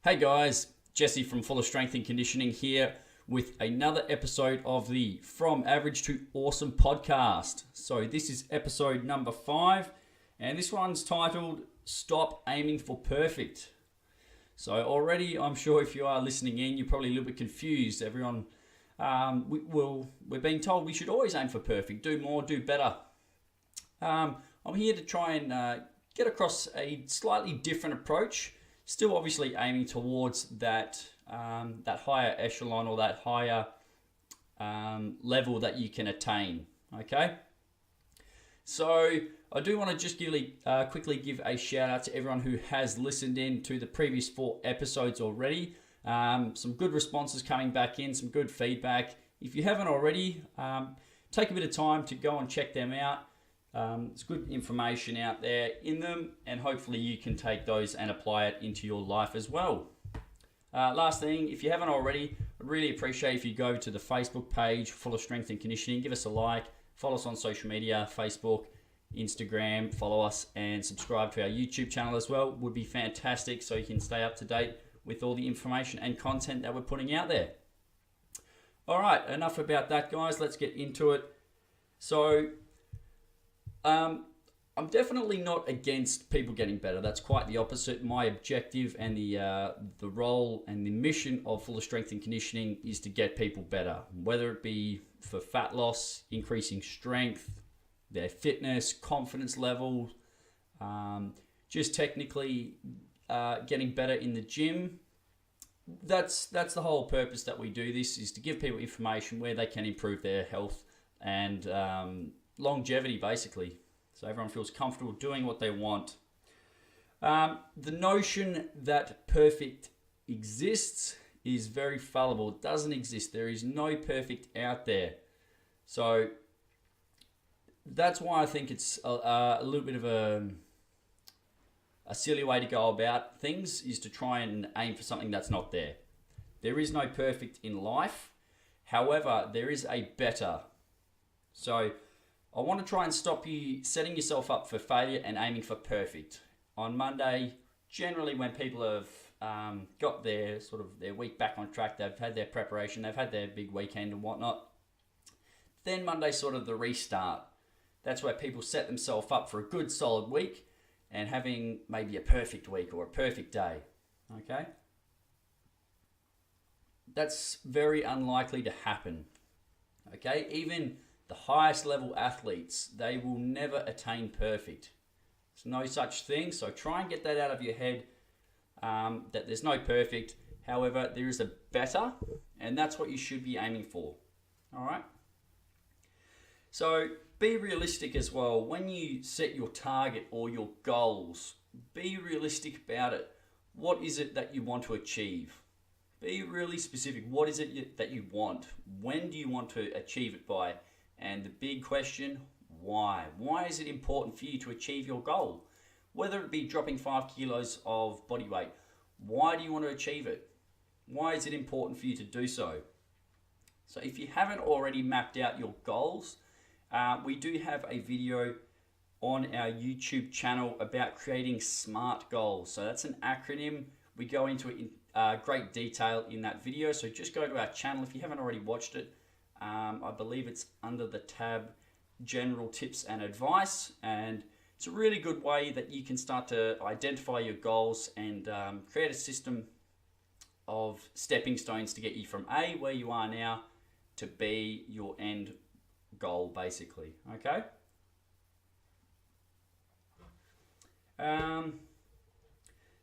Hey guys, Jesse from Fulla Strength and Conditioning here with another episode of the From Average to Awesome podcast. So this is episode number 5 and this one's titled Stop Aiming for Perfect. So already I'm sure if you are listening in, you're probably a little bit confused. Everyone, we're being told we should always aim for perfect, do more, do better. I'm here to try and get across a slightly different approach. Still obviously aiming towards that higher echelon or that higher level that you can attain, okay? So I do want to just quickly give a shout out to everyone who has listened in to the previous 4 episodes already. Some good responses coming back in, some good feedback. If you haven't already, take a bit of time to go and check them out. There's good information out there in them, and hopefully you can take those and apply it into your life as well. Last thing, if you haven't already, I'd really appreciate if you go to the Facebook page, Fulla Strength and Conditioning, give us a like, follow us on social media, Facebook, Instagram, follow us and subscribe to our YouTube channel as well. Would be fantastic so you can stay up to date with all the information and content that we're putting out there. All right, enough about that, guys. Let's get into it. So, I'm definitely not against people getting better. That's quite the opposite. My objective and the role and the mission of Fulla Strength and Conditioning is to get people better, whether it be for fat loss, increasing strength, their fitness, confidence level, just technically getting better in the gym. That's the whole purpose that we do this, is to give people information where they can improve their health and longevity, basically, so everyone feels comfortable doing what they want. The notion that perfect exists is very fallible. It doesn't exist. There is no perfect out there. So that's why I think it's a little bit of a silly way to go about things, is to try and aim for something that's not there. There is no perfect in life. However, there is a better. So I want to try and stop you setting yourself up for failure and aiming for perfect. On Monday, generally when people have got their week back on track, they've had their preparation, they've had their big weekend and whatnot, then Monday's sort of the restart. That's where people set themselves up for a good solid week and having maybe a perfect week or a perfect day, okay? That's very unlikely to happen, okay? Even the highest level athletes, they will never attain perfect. There's no such thing, so try and get that out of your head, that there's no perfect. However, there is a better, and that's what you should be aiming for. All right? So be realistic as well. When you set your target or your goals, be realistic about it. What is it that you want to achieve? Be really specific. What is it that you want? When do you want to achieve it by? And the big question, why? Why is it important for you to achieve your goal? Whether it be dropping 5 kilos of body weight, why do you want to achieve it? Why is it important for you to do so? So if you haven't already mapped out your goals, we do have a video on our YouTube channel about creating SMART goals. So that's an acronym. We go into it in great detail in that video. So just go to our channel if you haven't already watched it. I believe it's under the tab General Tips and Advice, and it's a really good way that you can start to identify your goals and create a system of stepping stones to get you from A, where you are now, to B, your end goal, basically, okay?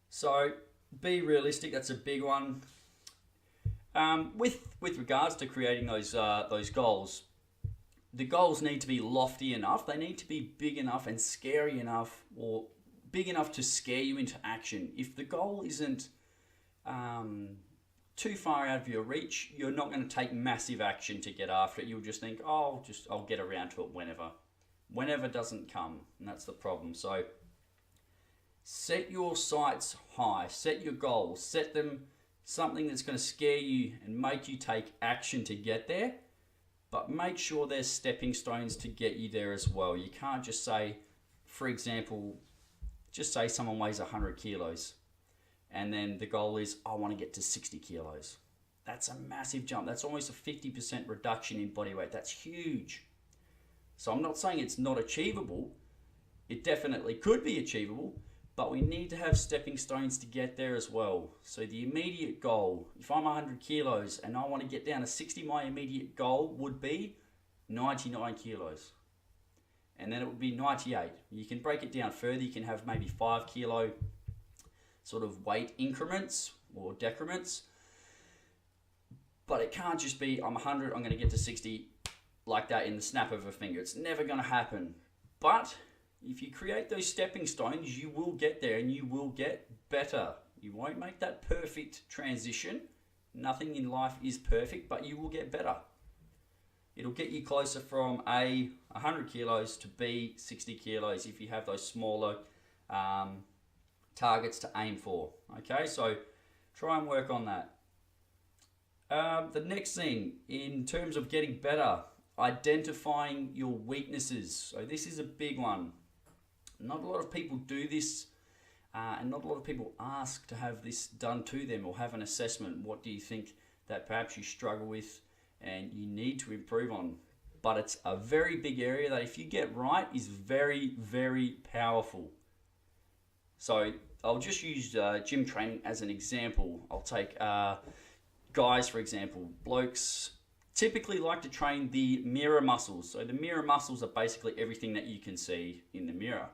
So be realistic, that's a big one. With regards to creating those goals, the goals need to be lofty enough. They need to be big enough and scary enough, or big enough to scare you into action. If the goal isn't too far out of your reach, you're not going to take massive action to get after it. You'll just think, oh, I'll get around to it whenever. Whenever doesn't come, and that's the problem. So set your sights high. Set your goals. Set them something that's going to scare you and make you take action to get there, but make sure there's stepping stones to get you there as well. You can't just say, for example, just say someone weighs 100 kilos and then the goal is I want to get to 60 kilos. That's a massive jump. That's almost a 50% reduction in body weight. That's huge. So I'm not saying it's not achievable. It definitely could be achievable, but we need to have stepping stones to get there as well. So the immediate goal, if I'm 100 kilos and I want to get down to 60, my immediate goal would be 99 kilos. And then it would be 98. You can break it down further. You can have maybe 5 kilo sort of weight increments or decrements. But it can't just be, I'm 100, I'm going to get to 60 like that in the snap of a finger. It's never going to happen. But if you create those stepping stones, you will get there and you will get better. You won't make that perfect transition. Nothing in life is perfect, but you will get better. It'll get you closer from A, 100 kilos to B, 60 kilos if you have those smaller targets to aim for. Okay, so try and work on that. The next thing, in terms of getting better, identifying your weaknesses. So this is a big one. Not a lot of people do this, and not a lot of people ask to have this done to them or have an assessment. What do you think that perhaps you struggle with and you need to improve on? But it's a very big area that if you get right is very, very powerful. So I'll just use gym training as an example. I'll take guys, for example. Blokes typically like to train the mirror muscles. So the mirror muscles are basically everything that you can see in the mirror.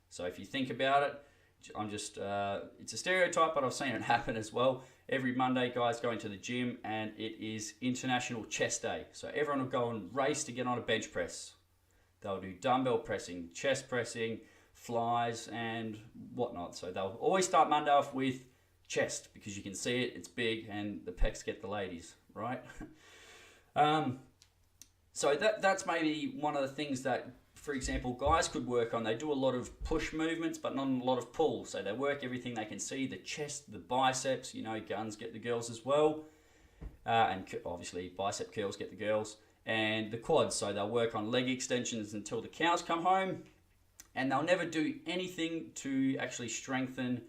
So if you think about it, it's a stereotype, but I've seen it happen as well. Every Monday, guys go into the gym and it is International Chest Day. So everyone will go and race to get on a bench press. They'll do dumbbell pressing, chest pressing, flies and whatnot. So they'll always start Monday off with chest because you can see it, it's big, and the pecs get the ladies, right? So that's maybe one of the things that, for example, guys could work on. They do a lot of push movements, but not a lot of pull. So they work everything they can see, the chest, the biceps, guns get the girls as well. And obviously bicep curls get the girls. And the quads, so they'll work on leg extensions until the cows come home. And they'll never do anything to actually strengthen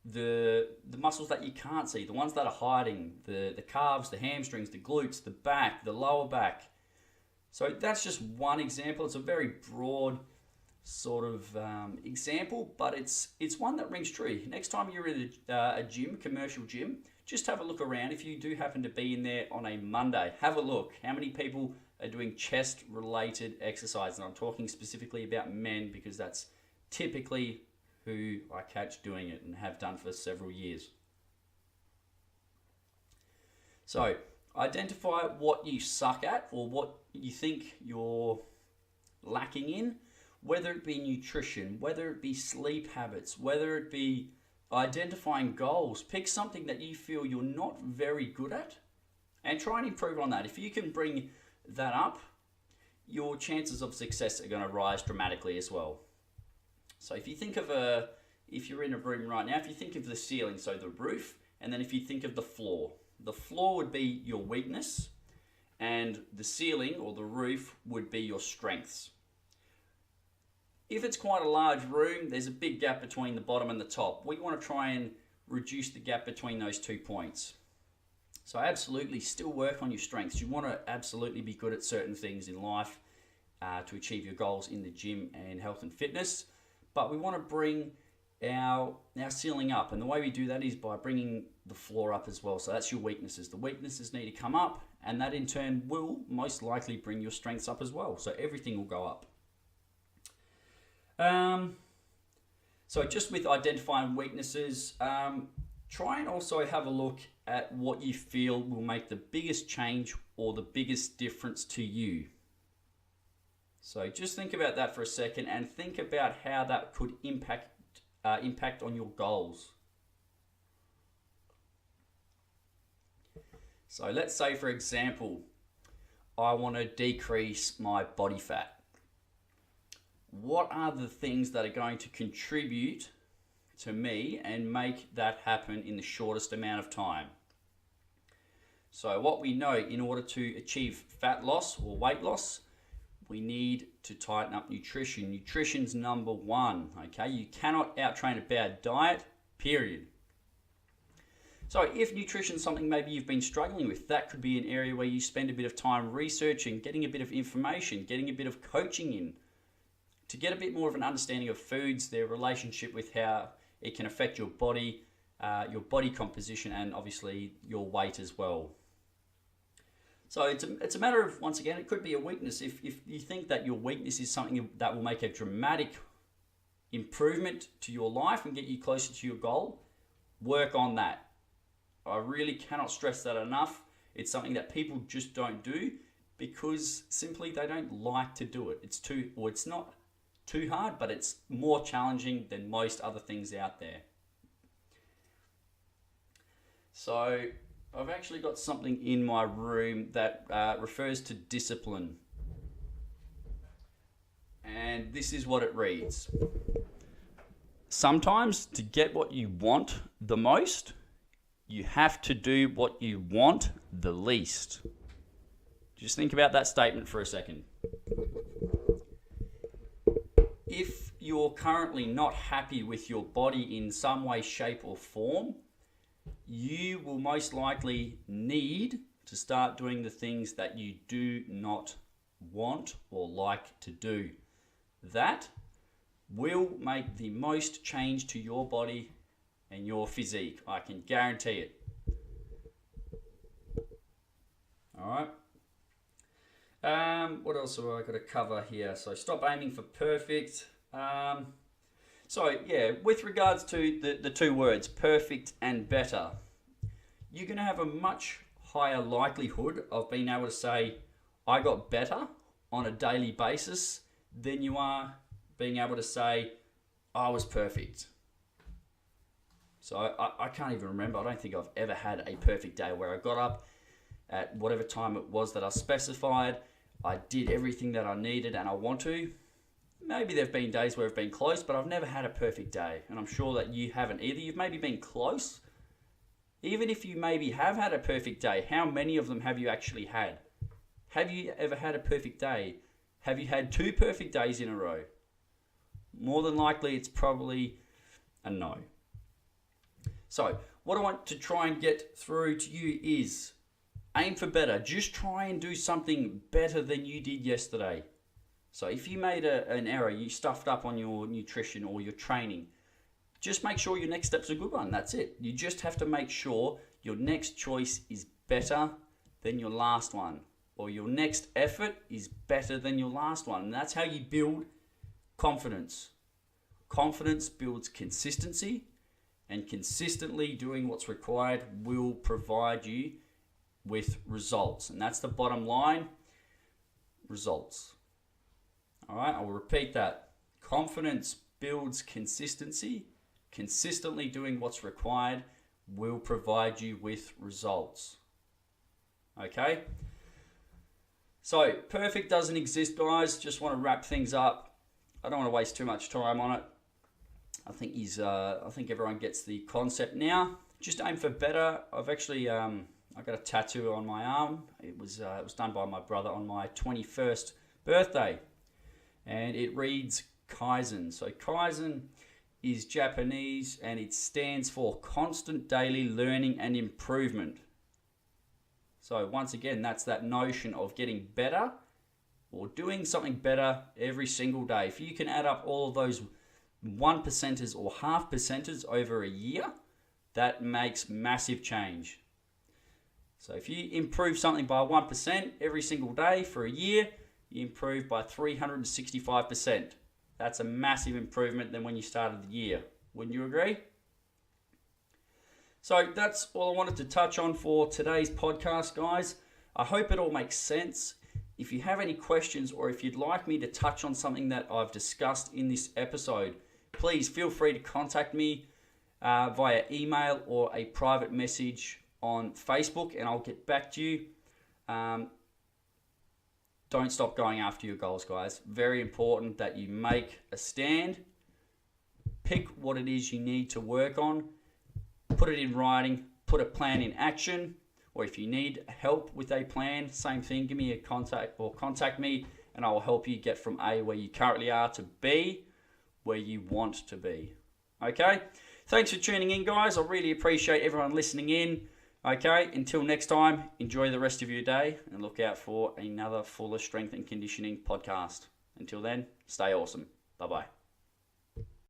the muscles that you can't see, the ones that are hiding, the calves, the hamstrings, the glutes, the back, the lower back. So that's just one example. It's a very broad sort of example, but it's one that rings true. Next time you're in a gym, commercial gym, just have a look around. If you do happen to be in there on a Monday, have a look. How many people are doing chest-related exercise? And I'm talking specifically about men because that's typically who I catch doing it and have done for several years. So identify what you suck at or what you think you're lacking in, whether it be nutrition, whether it be sleep habits, whether it be identifying goals. Pick something that you feel you're not very good at and try and improve on that. If you can bring that up, your chances of success are going to rise dramatically as well. So if you think of if you're in a room right now, if you think of the ceiling, so the roof, and then if you think of the floor would be your weakness, and the ceiling or the roof would be your strengths. If it's quite a large room, there's a big gap between the bottom and the top. We want to try and reduce the gap between those 2 points. So absolutely still work on your strengths. You want to absolutely be good at certain things in life to achieve your goals in the gym and health and fitness. But we want to bring our ceiling up. And the way we do that is by bringing the floor up as well. So that's your weaknesses. The weaknesses need to come up, and that in turn will most likely bring your strengths up as well. So everything will go up. So just with identifying weaknesses, try and also have a look at what you feel will make the biggest change or the biggest difference to you. So just think about that for a second and think about how that could impact on your goals. So let's say, for example, I want to decrease my body fat. What are the things that are going to contribute to me and make that happen in the shortest amount of time? So what we know, in order to achieve fat loss or weight loss, we need to tighten up nutrition. Nutrition's number one, okay? You cannot out-train a bad diet, period. So if nutrition is something maybe you've been struggling with, that could be an area where you spend a bit of time researching, getting a bit of information, getting a bit of coaching in to get a bit more of an understanding of foods, their relationship with how it can affect your body composition, and obviously your weight as well. So it's a matter of, once again, it could be a weakness. If you think that your weakness is something that will make a dramatic improvement to your life and get you closer to your goal, work on that. I really cannot stress that enough. It's something that people just don't do because simply they don't like to do it. It's not too hard, but it's more challenging than most other things out there. So I've actually got something in my room that refers to discipline. And this is what it reads. Sometimes to get what you want the most, you have to do what you want the least. Just think about that statement for a second. If you're currently not happy with your body in some way, shape, or form, you will most likely need to start doing the things that you do not want or like to do. That will make the most change to your body and your physique. I can guarantee it. All right. What else have I got to cover here? So stop aiming for perfect. With regards to the two words, perfect and better, you're going to have a much higher likelihood of being able to say, I got better on a daily basis than you are being able to say, I was perfect. So I can't even remember. I don't think I've ever had a perfect day where I got up at whatever time it was that I specified. I did everything that I needed and I want to. Maybe there have been days where I've been close, but I've never had a perfect day. And I'm sure that you haven't either. You've maybe been close. Even if you maybe have had a perfect day, how many of them have you actually had? Have you ever had a perfect day? Have you had 2 perfect days in a row? More than likely, it's probably a no. So what I want to try and get through to you is aim for better. Just try and do something better than you did yesterday. So if you made an error, you stuffed up on your nutrition or your training, just make sure your next step's a good one. That's it. You just have to make sure your next choice is better than your last one, or your next effort is better than your last one. And that's how you build confidence. Confidence builds consistency, and consistently doing what's required will provide you with results. And that's the bottom line, results. All right, I will repeat that. Confidence builds consistency. Consistently doing what's required will provide you with results. Okay? So, perfect doesn't exist, guys. Just want to wrap things up. I don't want to waste too much time on it. I think everyone gets the concept now. Just aim for better. I've actually I got a tattoo on my arm. It was done by my brother on my 21st birthday, and it reads Kaizen. So Kaizen is Japanese, and it stands for constant daily learning and improvement. So once again, that's that notion of getting better or doing something better every single day. If you can add up all of those 1%ers or half percenters over a year, that makes massive change. So if you improve something by 1% every single day for a year, you improve by 365%. That's a massive improvement than when you started the year. Wouldn't you agree? So that's all I wanted to touch on for today's podcast, guys. I hope it all makes sense. If you have any questions, or if you'd like me to touch on something that I've discussed in this episode, please feel free to contact me via email or a private message on Facebook, and I'll get back to you. Don't stop going after your goals, guys. Very important that you make a stand. Pick what it is you need to work on. Put it in writing. Put a plan in action. Or if you need help with a plan, same thing. Give me a contact or contact me, and I will help you get from A, where you currently are, to B, where you want to be. Okay? Thanks for tuning in, guys. I really appreciate everyone listening in. Okay, until next time, enjoy the rest of your day and look out for another Fuller Strength and Conditioning podcast. Until then, stay awesome. Bye-bye.